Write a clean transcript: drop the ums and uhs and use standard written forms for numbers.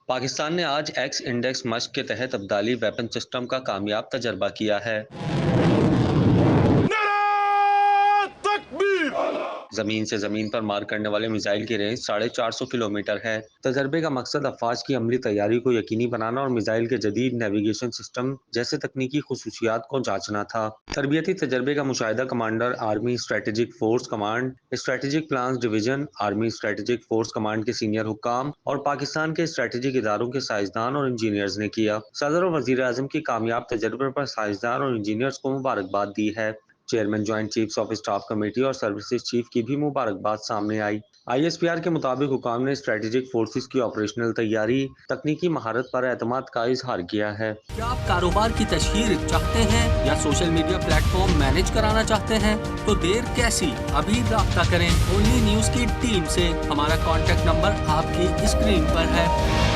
پاکستان نے آج x index مشق کے تحت ابدالی ویپن سسٹم کا کامیاب تجربہ کیا ہے۔ زمین سے زمین پر مار کرنے والے میزائل کی رینج 450 کلومیٹر ہے۔ تجربے کا مقصد افواج کی عملی تیاری کو یقینی بنانا اور میزائل کے جدید نیویگیشن سسٹم جیسے تکنیکی خصوصیات کو جانچنا تھا۔ تربیتی تجربے کا مشاہدہ commander army strategic force command, strategic plans division, army strategic force command کے سینئر حکام اور پاکستان کے اسٹریٹجک اداروں کے سائنسدان اور انجینئرز نے کیا۔ صدر اور وزیر اعظم کی کامیاب تجربے پر سائنسدان اور انجینئرز کو مبارکباد دی ہے۔ Chairman joint chiefs of staff committee اور سروسز چیف کی بھی مبارکباد سامنے آئی۔ آئی ایس پی آر کے مطابق حکام نے اسٹریٹجک فورسز کی آپریشنل تیاری، تکنیکی مہارت پر اعتماد کا اظہار کیا ہے۔ کیا آپ کاروبار کی تشہیر چاہتے ہیں یا social media plate form manage کرانا چاہتے ہیں؟ تو دیر کیسی، ابھی رابطہ کریں اونلی نیوز کی ٹیم سے۔ ہمارا کانٹیکٹ نمبر آپ کی اسکرین پر ہے۔